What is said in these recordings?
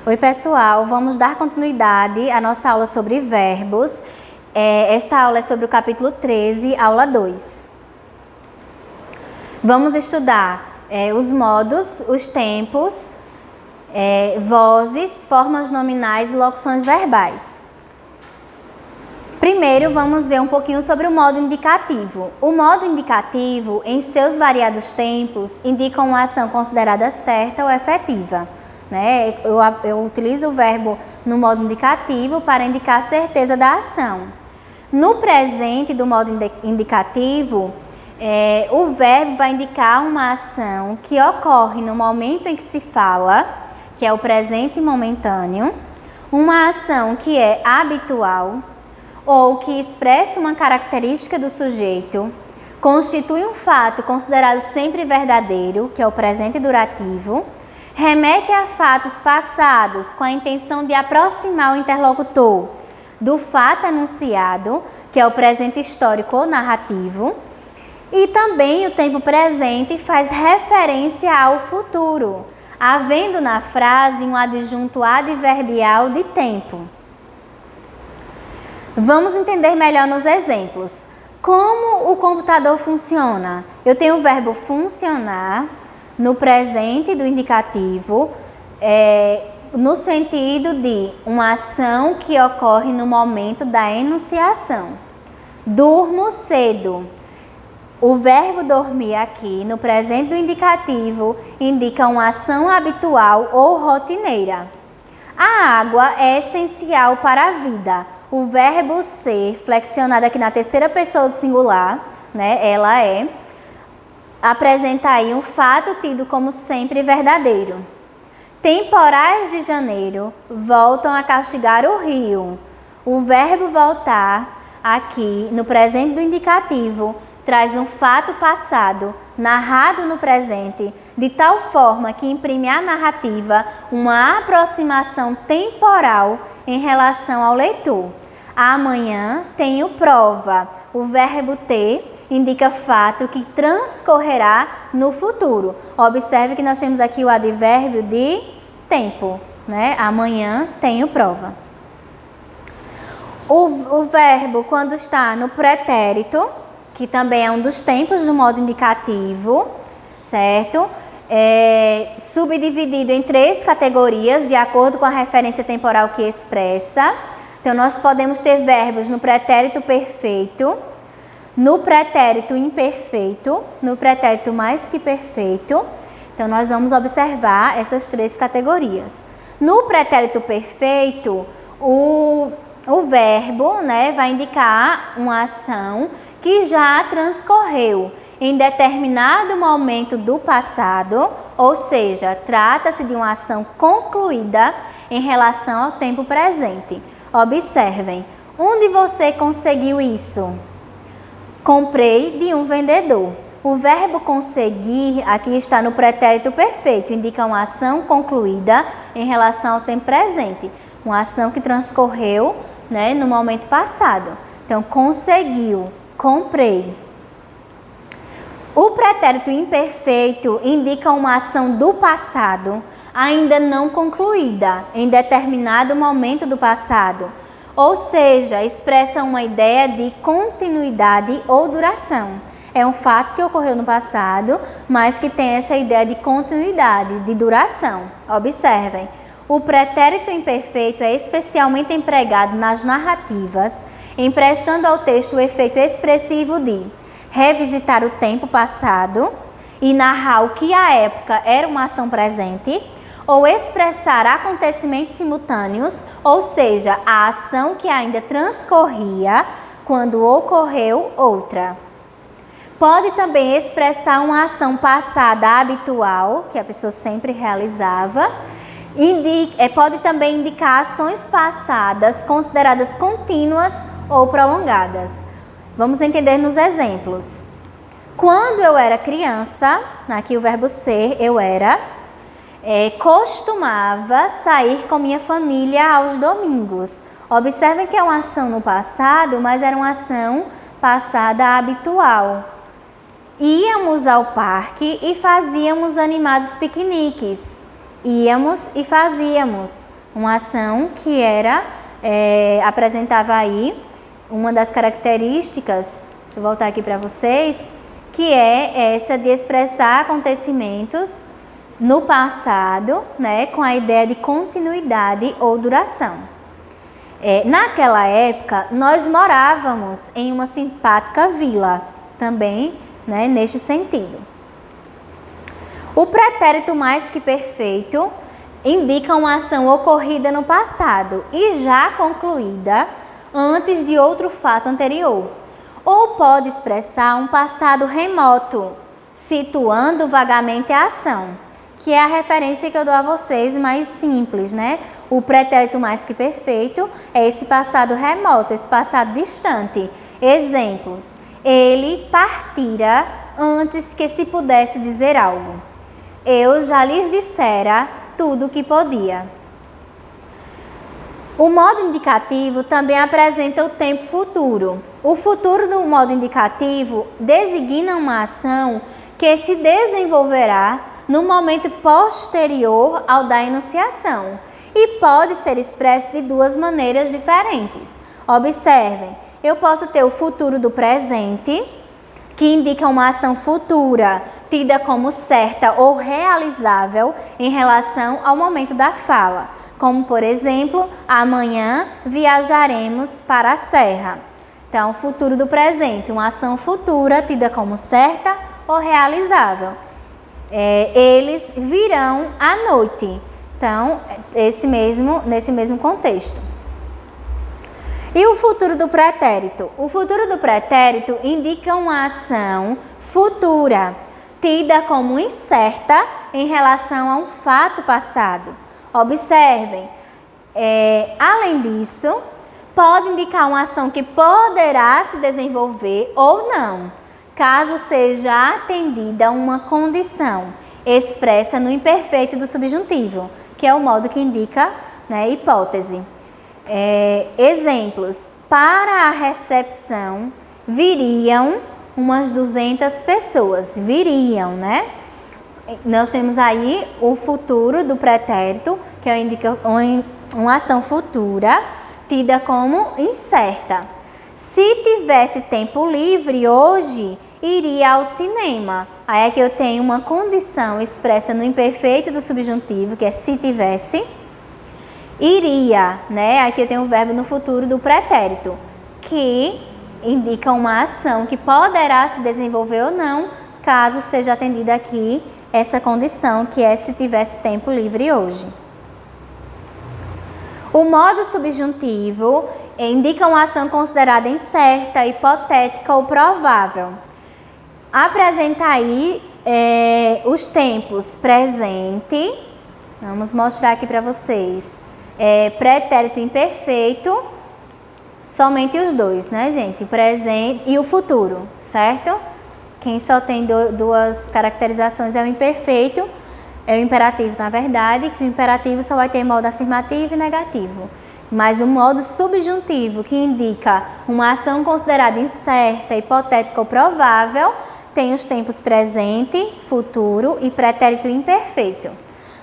Oi pessoal, vamos dar continuidade à nossa aula sobre verbos. Esta aula é sobre o capítulo 13, aula 2. Vamos estudar os modos, os tempos, vozes, formas nominais e locuções verbais. Primeiro, vamos ver um pouquinho sobre o modo indicativo. O modo indicativo, em seus variados tempos, indica uma ação considerada certa ou efetiva. Eu utilizo o verbo no modo indicativo para indicar a certeza da ação. No presente do modo indicativo, o verbo vai indicar uma ação que ocorre no momento em que se fala, que é o presente momentâneo, uma ação que é habitual ou que expressa uma característica do sujeito, constitui um fato considerado sempre verdadeiro, que é o presente durativo, remete a fatos passados com a intenção de aproximar o interlocutor do fato anunciado, que é o presente histórico ou narrativo, e também o tempo presente faz referência ao futuro, havendo na frase um adjunto adverbial de tempo. Vamos entender melhor nos exemplos. Como o computador funciona? Eu tenho o verbo funcionar no presente do indicativo, no sentido de uma ação que ocorre no momento da enunciação. Durmo cedo. O verbo dormir aqui, no presente do indicativo, indica uma ação habitual ou rotineira. A água é essencial para a vida. O verbo ser, flexionado aqui na terceira pessoa do singular, ela é, apresenta aí um fato tido como sempre verdadeiro. Temporais de janeiro voltam a castigar o rio. O verbo voltar, aqui no presente do indicativo, traz um fato passado, narrado no presente, de tal forma que imprime à narrativa uma aproximação temporal em relação ao leitor. Amanhã tenho prova. O verbo ter indica fato que transcorrerá no futuro. Observe que nós temos aqui o advérbio de tempo, Amanhã tenho prova. O verbo, quando está no pretérito, que também é um dos tempos do modo indicativo, certo? Subdividido em 3 categorias, de acordo com a referência temporal que expressa. Então, nós podemos ter verbos no pretérito perfeito, no pretérito imperfeito, no pretérito mais que perfeito. Então, nós vamos observar essas 3 categorias. No pretérito perfeito, o verbo, vai indicar uma ação que já transcorreu em determinado momento do passado, ou seja, trata-se de uma ação concluída em relação ao tempo presente. Observem, onde você conseguiu isso? Comprei de um vendedor. O verbo conseguir aqui está no pretérito perfeito, indica uma ação concluída em relação ao tempo presente, uma ação que transcorreu, no momento passado. Então, conseguiu, comprei. O pretérito imperfeito indica uma ação do passado, ainda não concluída, em determinado momento do passado. Ou seja, expressa uma ideia de continuidade ou duração. É um fato que ocorreu no passado, mas que tem essa ideia de continuidade, de duração. Observem, o pretérito imperfeito é especialmente empregado nas narrativas, emprestando ao texto o efeito expressivo de revisitar o tempo passado e narrar o que à época era uma ação presente, ou expressar acontecimentos simultâneos, ou seja, a ação que ainda transcorria quando ocorreu outra. Pode também expressar uma ação passada habitual, que a pessoa sempre realizava. Pode também indicar ações passadas consideradas contínuas ou prolongadas. Vamos entender nos exemplos. Quando eu era criança, aqui o verbo ser, eu era, costumava sair com minha família aos domingos. Observem que é uma ação no passado, mas era uma ação passada habitual. Íamos ao parque e fazíamos animados piqueniques. Íamos e fazíamos. Uma ação que apresentava aí uma das características, deixa eu voltar aqui para vocês, que é essa de expressar acontecimentos no passado, né, com a ideia de continuidade ou duração. Naquela época, nós morávamos em uma simpática vila, também, né, neste sentido. O pretérito mais que perfeito indica uma ação ocorrida no passado e já concluída antes de outro fato anterior, ou pode expressar um passado remoto, situando vagamente a ação, que é a referência que eu dou a vocês mais simples, né? O pretérito mais que perfeito é esse passado remoto, esse passado distante. Exemplos: ele partira antes que se pudesse dizer algo. Eu já lhes dissera tudo o que podia. O modo indicativo também apresenta o tempo futuro. O futuro do modo indicativo designa uma ação que se desenvolverá no momento posterior ao da enunciação e pode ser expresso de duas maneiras diferentes. Observem, eu posso ter o futuro do presente, que indica uma ação futura, tida como certa ou realizável em relação ao momento da fala, como, por exemplo, amanhã viajaremos para a serra. Então, futuro do presente, uma ação futura tida como certa ou realizável. Eles virão à noite. Então, nesse mesmo contexto. E o futuro do pretérito? O futuro do pretérito indica uma ação futura, tida como incerta em relação a um fato passado. Observem, além disso, pode indicar uma ação que poderá se desenvolver ou não, caso seja atendida a uma condição expressa no imperfeito do subjuntivo, que é o modo que indica, né, hipótese. Exemplos: para a recepção viriam umas 200 pessoas. Viriam, né? Nós temos aí o futuro do pretérito, que indica uma ação futura, tida como incerta. Se tivesse tempo livre hoje, iria ao cinema. Aí aqui eu tenho uma condição expressa no imperfeito do subjuntivo, que é se tivesse. Iria, né? Aqui eu tenho o verbo no futuro do pretérito, que indica uma ação que poderá se desenvolver ou não, caso seja atendida aqui essa condição, que é se tivesse tempo livre hoje. O modo subjuntivo indica uma ação considerada incerta, hipotética ou provável. Apresenta aí os tempos presente. Vamos mostrar aqui para vocês. Pretérito imperfeito, somente os dois, né, gente? O presente e o futuro, certo? Quem só tem duas caracterizações é o imperfeito, é o imperativo, na verdade, que o imperativo só vai ter modo afirmativo e negativo. Mas o modo subjuntivo, que indica uma ação considerada incerta, hipotética ou provável, tem os tempos presente, futuro e pretérito imperfeito.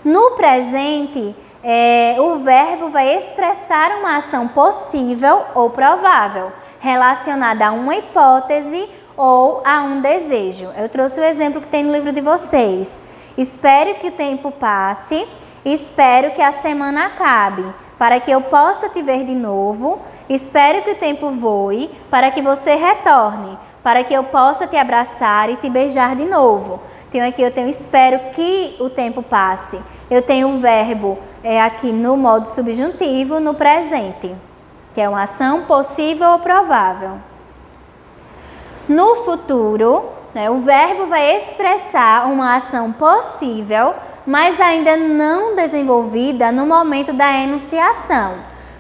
No presente, o verbo vai expressar uma ação possível ou provável, relacionada a uma hipótese ou a um desejo. Eu trouxe o exemplo que tem no livro de vocês. Espero que o tempo passe, espero que a semana acabe, para que eu possa te ver de novo. Espero que o tempo voe, para que você retorne, para que eu possa te abraçar e te beijar de novo. Então aqui eu tenho espero que o tempo passe. Eu tenho o verbo aqui no modo subjuntivo, no presente, que é uma ação possível ou provável. No futuro, né, o verbo vai expressar uma ação possível, mas ainda não desenvolvida no momento da enunciação.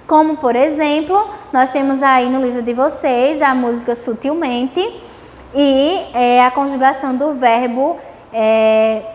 Como, por exemplo, nós temos aí no livro de vocês a música Sutilmente e a conjugação do verbo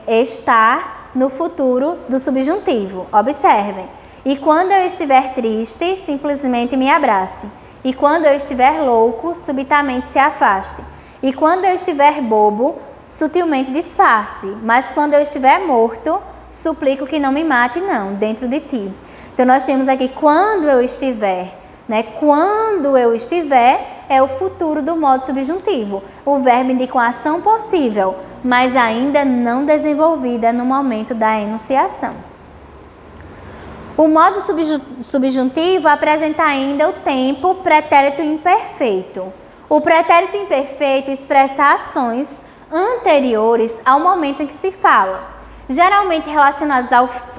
estar no futuro do subjuntivo. Observem. E quando eu estiver triste, simplesmente me abrace. E quando eu estiver louco, subitamente se afaste. E quando eu estiver bobo, sutilmente disfarce. Mas quando eu estiver morto, suplico que não me mate, não, dentro de ti. Então, nós temos aqui quando eu estiver, né? Quando eu estiver é o futuro do modo subjuntivo. O verbo indica uma ação possível, mas ainda não desenvolvida no momento da enunciação. O modo subjuntivo apresenta ainda o tempo pretérito imperfeito. O pretérito imperfeito expressa ações anteriores ao momento em que se fala, geralmente relacionadas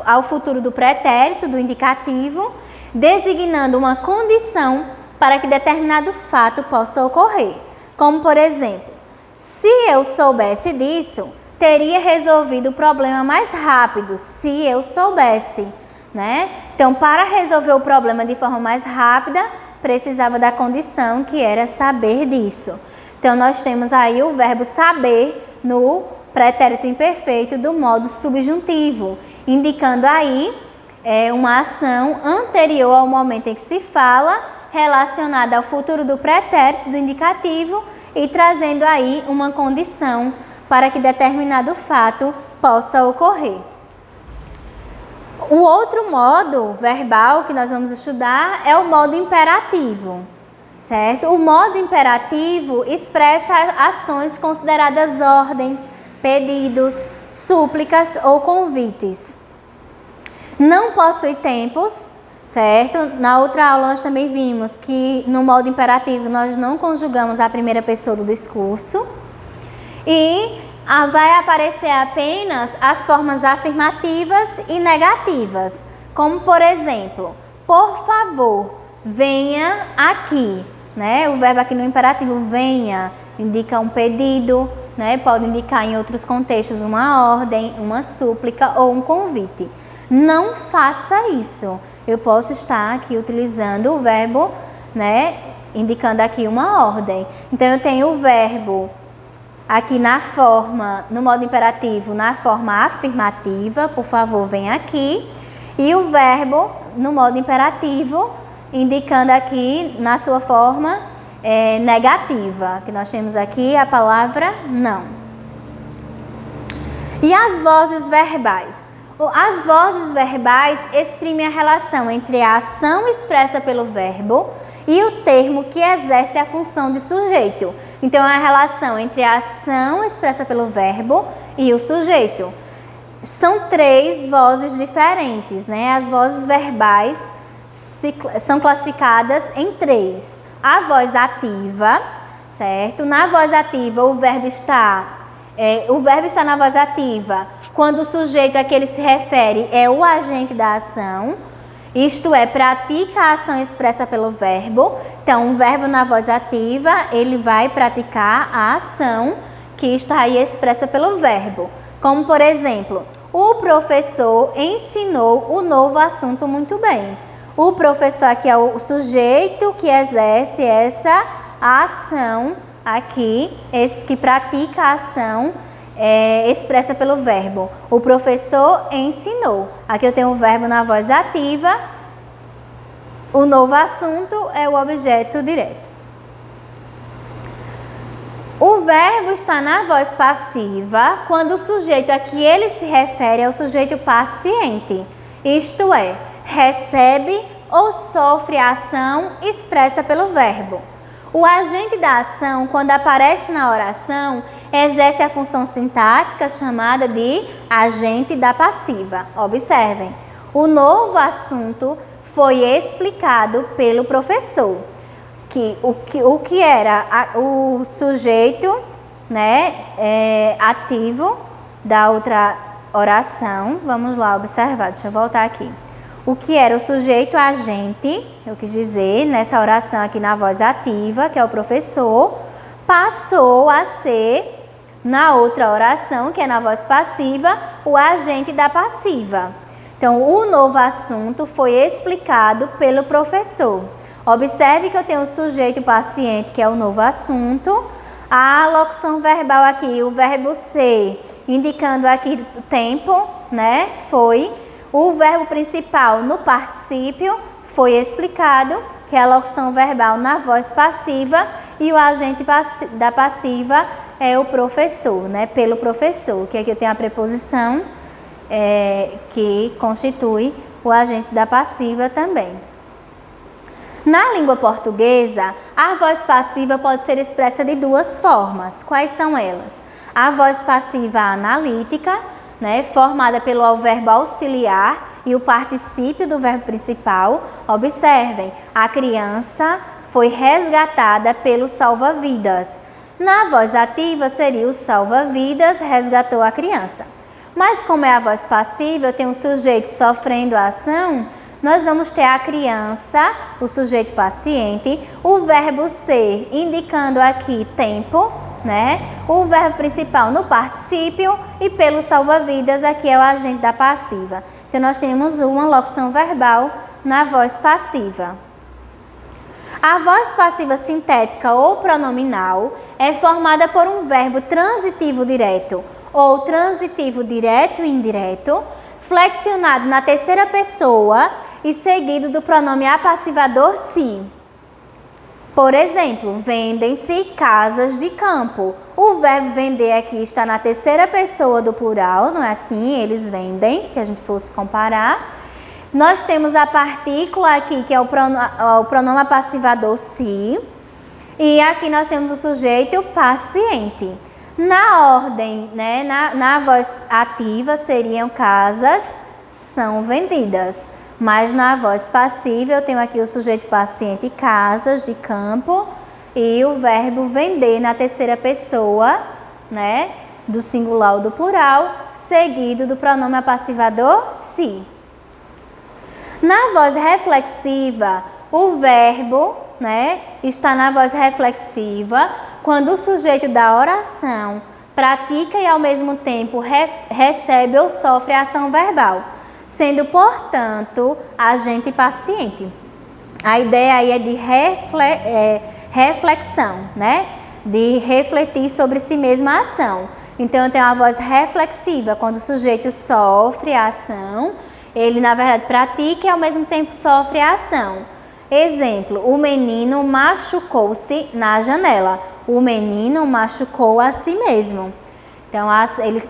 ao futuro do pretérito, do indicativo, designando uma condição para que determinado fato possa ocorrer. Como, por exemplo, se eu soubesse disso, teria resolvido o problema mais rápido, se eu soubesse, né? Então, para resolver o problema de forma mais rápida, precisava da condição que era saber disso. Então, nós temos aí o verbo saber no pretérito imperfeito do modo subjuntivo, indicando aí uma ação anterior ao momento em que se fala, relacionada ao futuro do pretérito, do indicativo, e trazendo aí uma condição para que determinado fato possa ocorrer. O outro modo verbal que nós vamos estudar é o modo imperativo, certo? O modo imperativo expressa ações consideradas ordens, pedidos, súplicas ou convites. Não possui tempos, certo? Na outra aula nós também vimos que no modo imperativo nós não conjugamos a primeira pessoa do discurso e vai aparecer apenas as formas afirmativas e negativas, como por exemplo, por favor, venha aqui, né? O verbo aqui no imperativo venha indica um pedido, né? Pode indicar em outros contextos uma ordem, uma súplica ou um convite. Não faça isso. Eu posso estar aqui utilizando o verbo, né, indicando aqui uma ordem. Então, eu tenho o verbo aqui no modo imperativo, na forma afirmativa, por favor, vem aqui. E o verbo no modo imperativo, indicando aqui na sua forma negativa, que nós temos aqui a palavra não. E as vozes verbais? As vozes verbais exprimem a relação entre a ação expressa pelo verbo e o termo que exerce a função de sujeito. Então, é a relação entre a ação expressa pelo verbo e o sujeito. São 3 vozes diferentes, né? As vozes verbais são classificadas em 3. A voz ativa, certo? Na voz ativa, o verbo está na voz ativa quando o sujeito a que ele se refere é o agente da ação, isto é, pratica a ação expressa pelo verbo. Então, o verbo na voz ativa, ele vai praticar a ação que está aí expressa pelo verbo. Como, por exemplo, o professor ensinou o novo assunto muito bem. O professor aqui é o sujeito que exerce essa ação aqui, esse que pratica a ação expressa pelo verbo. O professor ensinou. Aqui eu tenho o verbo na voz ativa. O novo assunto é o objeto direto. O verbo está na voz passiva quando o sujeito a que ele se refere é o sujeito paciente. Isto é, recebe ou sofre a ação expressa pelo verbo. O agente da ação, quando aparece na oração, exerce a função sintática chamada de agente da passiva. Observem, o novo assunto foi explicado pelo professor, o que era o sujeito, né, ativo da outra oração. Vamos lá observar, deixa eu voltar aqui. O que era o sujeito agente, eu quis dizer, nessa oração aqui na voz ativa, que é o professor, passou a ser, na outra oração, que é na voz passiva, o agente da passiva. Então, o novo assunto foi explicado pelo professor. Observe que eu tenho o sujeito paciente, que é o novo assunto, a locução verbal aqui, o verbo ser, indicando aqui o tempo, né, foi. O verbo principal no particípio foi explicado, que é a locução verbal na voz passiva, e o agente da passiva é o professor, né? Pelo professor, que aqui eu tenho a preposição que constitui o agente da passiva também. Na língua portuguesa, a voz passiva pode ser expressa de duas formas. Quais são elas? A voz passiva analítica, né, formada pelo verbo auxiliar e o particípio do verbo principal. Observem, a criança foi resgatada pelo salva-vidas. Na voz ativa seria o salva-vidas resgatou a criança. Mas como é a voz passiva, eu tenho um sujeito sofrendo a ação, nós vamos ter a criança, o sujeito paciente, o verbo ser indicando aqui tempo, né? O verbo principal no particípio e pelo salva-vidas aqui é o agente da passiva. Então nós temos uma locução verbal na voz passiva. A voz passiva sintética ou pronominal é formada por um verbo transitivo direto ou transitivo direto e indireto, flexionado na terceira pessoa e seguido do pronome apassivador se. Por exemplo, vendem-se casas de campo. O verbo vender aqui está na terceira pessoa do plural, não é assim? Eles vendem, se a gente fosse comparar. Nós temos a partícula aqui, que é o pronome apassivador se. E aqui nós temos o sujeito paciente. Na ordem, né, na voz ativa seriam casas são vendidas. Mas na voz passiva eu tenho aqui o sujeito paciente casas de campo e o verbo vender na terceira pessoa, né, do singular ou do plural, seguido do pronome apassivador se. Na voz reflexiva, o verbo, né, está na voz reflexiva quando o sujeito da oração pratica e ao mesmo tempo recebe ou sofre a ação verbal, sendo, portanto, agente paciente. A ideia aí é de reflexão, né? De refletir sobre si mesma a ação. Então, eu tenho a voz reflexiva, quando o sujeito sofre a ação, ele, na verdade, pratica e ao mesmo tempo sofre a ação. Exemplo, o menino machucou-se na janela. O menino machucou a si mesmo. Então, ele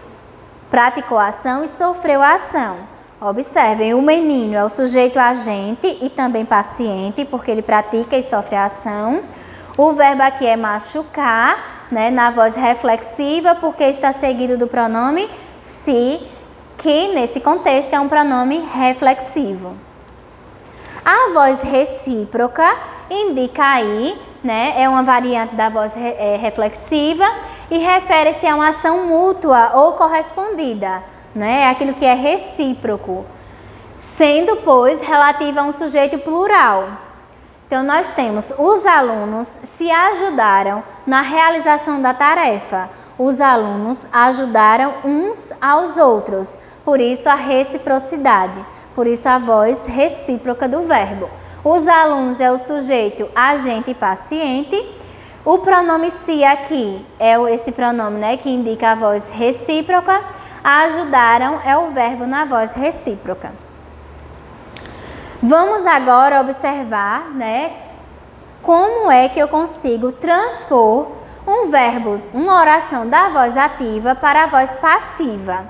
praticou a ação e sofreu a ação. Observem, o menino é o sujeito agente e também paciente, porque ele pratica e sofre a ação. O verbo aqui é machucar, né, na voz reflexiva, porque está seguido do pronome se, que nesse contexto é um pronome reflexivo. A voz recíproca indica aí, né, é uma variante da voz reflexiva e refere-se a uma ação mútua ou correspondida, né, é aquilo que é recíproco, sendo, pois, relativa a um sujeito plural. Então, nós temos os alunos se ajudaram na realização da tarefa. Os alunos ajudaram uns aos outros, por isso a reciprocidade, por isso a voz recíproca do verbo. Os alunos é o sujeito agente e paciente. O pronome se aqui é esse pronome, né, que indica a voz recíproca. Ajudaram é o verbo na voz recíproca. Vamos agora observar, né, como é que eu consigo transpor um verbo, uma oração da voz ativa para a voz passiva.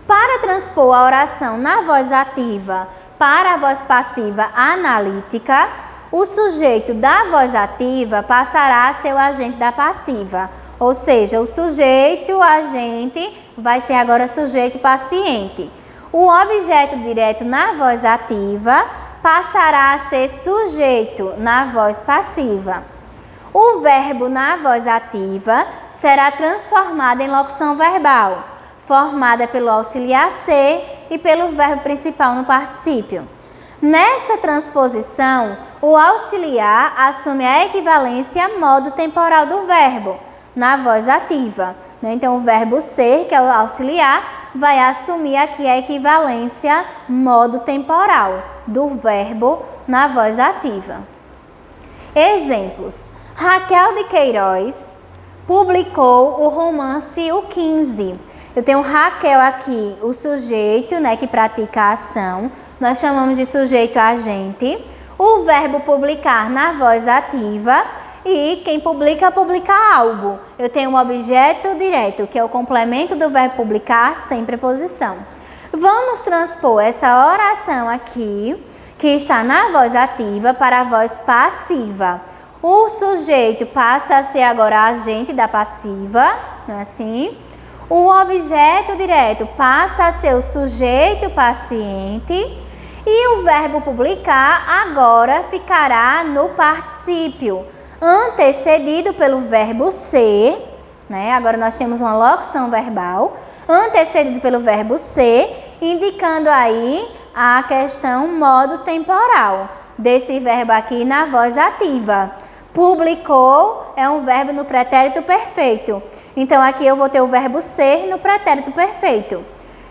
Para transpor a oração na voz ativa para a voz passiva analítica, o sujeito da voz ativa passará a ser o agente da passiva, ou seja, o sujeito agente vai ser agora sujeito paciente. O objeto direto na voz ativa passará a ser sujeito na voz passiva. O verbo na voz ativa será transformado em locução verbal, formada pelo auxiliar ser e pelo verbo principal no particípio. Nessa transposição, o auxiliar assume a equivalência modo temporal do verbo na voz ativa. Então, o verbo ser, que é o auxiliar, vai assumir aqui a equivalência modo temporal do verbo na voz ativa. Exemplos. Raquel de Queiroz publicou o romance O 15. Eu tenho Raquel aqui, o sujeito, né, que pratica a ação. Nós chamamos de sujeito agente. O verbo publicar na voz ativa. E quem publica, publica algo. Eu tenho um objeto direto, que é o complemento do verbo publicar sem preposição. Vamos transpor essa oração aqui, que está na voz ativa, para a voz passiva. O sujeito passa a ser agora agente da passiva, não é assim? O objeto direto passa a ser o sujeito paciente e o verbo publicar agora ficará no particípio, antecedido pelo verbo ser, né? Agora nós temos uma locução verbal, antecedido pelo verbo ser, indicando aí a questão modo temporal desse verbo aqui na voz ativa. Publicou é um verbo no pretérito perfeito. Então, aqui eu vou ter o verbo ser no pretérito perfeito.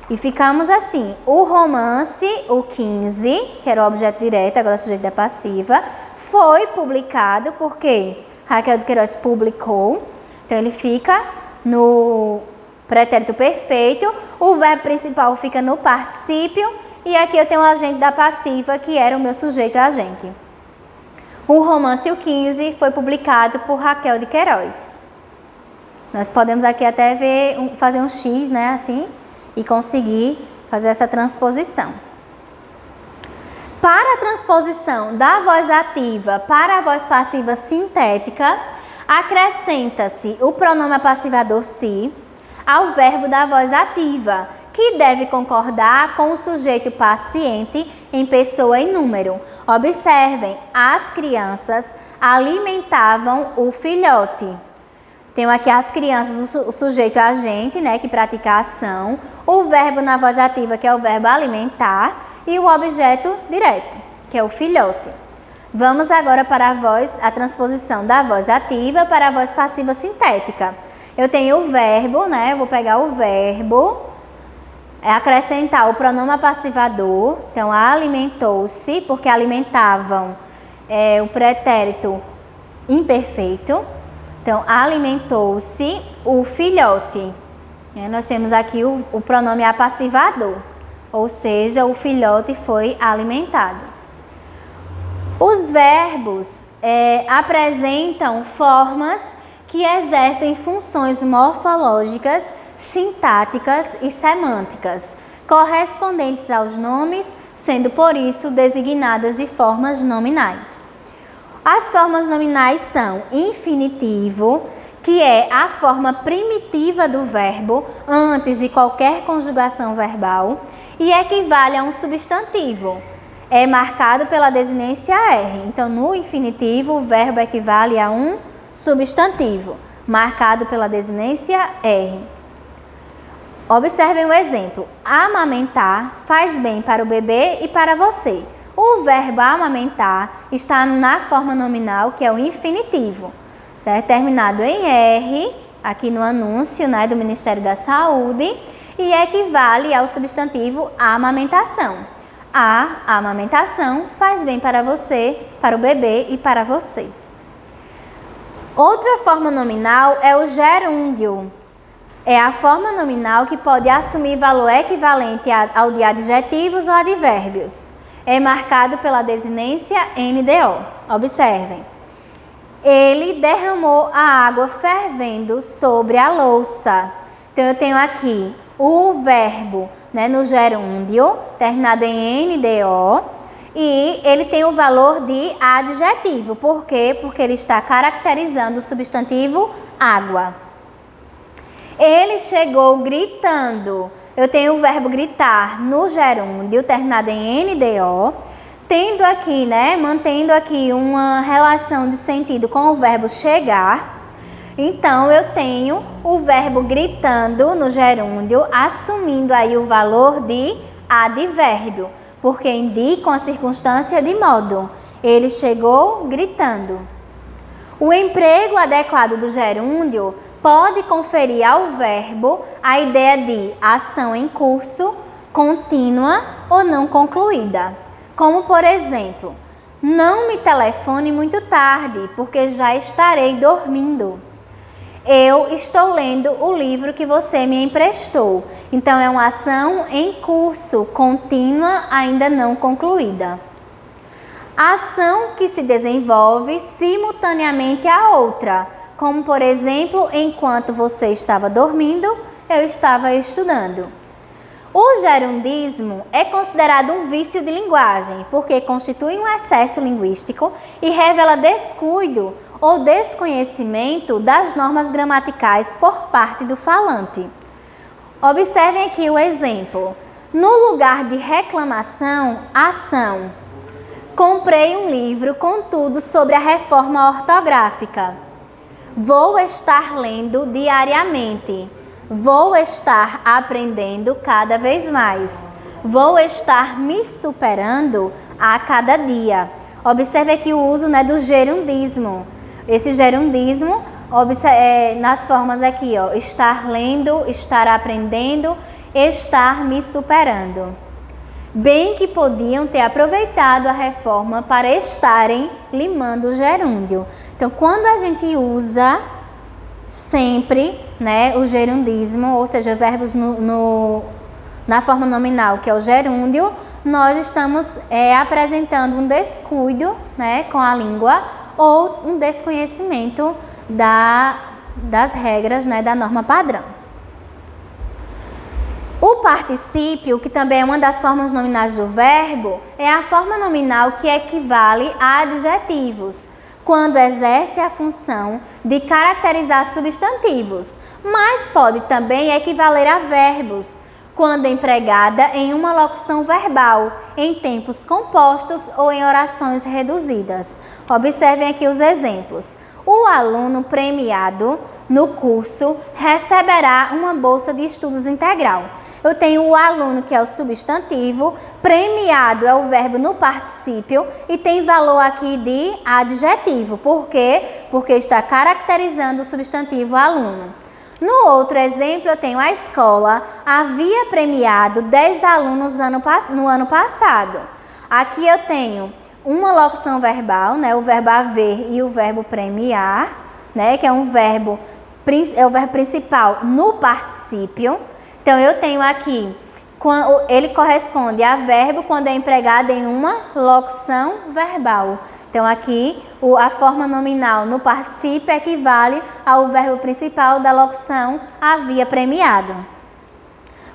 E ficamos assim, o romance, o 15, que era o objeto direto, agora o sujeito da passiva, foi publicado porque Raquel de Queiroz publicou. Então, ele fica no pretérito perfeito, o verbo principal fica no particípio, e aqui eu tenho o agente da passiva, que era o meu sujeito agente. O romance, o 15, foi publicado por Raquel de Queiroz. Nós podemos aqui até fazer um X, né, assim, e conseguir fazer essa transposição. Para a transposição da voz ativa para a voz passiva sintética, acrescenta-se o pronome passivador se ao verbo da voz ativa, que deve concordar com o sujeito paciente em pessoa e número. Observem, as crianças alimentavam o filhote. Tenho aqui as crianças, o sujeito agente, né, que pratica a ação, o verbo na voz ativa, que é o verbo alimentar, e o objeto direto, que é o filhote. Vamos agora para a transposição da voz ativa para a voz passiva sintética. Eu tenho o verbo, né, eu vou pegar o verbo, acrescentar o pronome passivador, então alimentou-se, porque alimentavam o pretérito imperfeito. Então, alimentou-se o filhote. Nós temos aqui o pronome apassivador, ou seja, o filhote foi alimentado. Os verbos apresentam formas que exercem funções morfológicas, sintáticas e semânticas, correspondentes aos nomes, sendo por isso designadas de formas nominais. As formas nominais são infinitivo, que é a forma primitiva do verbo antes de qualquer conjugação verbal e equivale a um substantivo. É marcado pela desinência R. Então, no infinitivo, o verbo equivale a um substantivo, marcado pela desinência R. Observem o exemplo. Amamentar faz bem para o bebê e para você. O verbo amamentar está na forma nominal, que é o infinitivo, certo? Terminado em R, aqui no anúncio, né, do Ministério da Saúde, e equivale ao substantivo amamentação. A amamentação faz bem para você, para o bebê e para você. Outra forma nominal é o gerúndio. É a forma nominal que pode assumir valor equivalente ao de adjetivos ou advérbios. É marcado pela desinência NDO. Observem. Ele derramou a água fervendo sobre a louça. Então, eu tenho aqui o verbo, né, no gerúndio, terminado em NDO, e ele tem o valor de adjetivo. Por quê? Porque ele está caracterizando o substantivo água. Ele chegou gritando. Eu tenho o verbo gritar no gerúndio, terminado em NDO, tendo aqui, né, mantendo aqui uma relação de sentido com o verbo chegar. Então, eu tenho o verbo gritando no gerúndio, assumindo aí o valor de advérbio, porque indicam a circunstância de modo. Ele chegou gritando. O emprego adequado do gerúndio pode conferir ao verbo a ideia de ação em curso, contínua ou não concluída. Como, por exemplo, não me telefone muito tarde, porque já estarei dormindo. Eu estou lendo o livro que você me emprestou. Então, é uma ação em curso, contínua, ainda não concluída. Ação que se desenvolve simultaneamente à outra, como, por exemplo, enquanto você estava dormindo, eu estava estudando. O gerundismo é considerado um vício de linguagem, porque constitui um excesso linguístico e revela descuido ou desconhecimento das normas gramaticais por parte do falante. Observem aqui o exemplo. No lugar de reclamação, ação. Comprei um livro com tudo sobre a reforma ortográfica. Vou estar lendo diariamente. Vou estar aprendendo cada vez mais. Vou estar me superando a cada dia. Observe aqui o uso, né, do gerundismo. Esse gerundismo, nas formas aqui, ó, estar lendo, estar aprendendo, estar me superando. Bem que podiam ter aproveitado a reforma para estarem limando o gerúndio. Então, quando a gente usa sempre, né, o gerundismo, ou seja, verbos na forma nominal, que é o gerúndio, nós estamos apresentando um descuido, né, com a língua ou um desconhecimento das regras, né, da norma padrão. O particípio, que também é uma das formas nominais do verbo, é a forma nominal que equivale a adjetivos, quando exerce a função de caracterizar substantivos, mas pode também equivaler a verbos, quando empregada em uma locução verbal, em tempos compostos ou em orações reduzidas. Observem aqui os exemplos. O aluno premiado no curso receberá uma bolsa de estudos integral. Eu tenho o aluno, que é o substantivo, premiado é o verbo no particípio e tem valor aqui de adjetivo. Por quê? Porque está caracterizando o substantivo aluno. No outro exemplo, eu tenho a escola havia premiado 10 alunos no ano passado. Aqui eu tenho uma locução verbal, né, o verbo haver e o verbo premiar, né, que é o verbo principal no particípio. Então, eu tenho aqui, ele corresponde a verbo quando é empregado em uma locução verbal. Então, aqui, a forma nominal no particípio equivale ao verbo principal da locução havia premiado.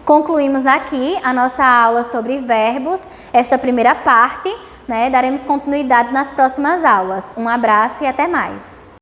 Concluímos aqui a nossa aula sobre verbos, esta primeira parte, né? Daremos continuidade nas próximas aulas. Um abraço e até mais!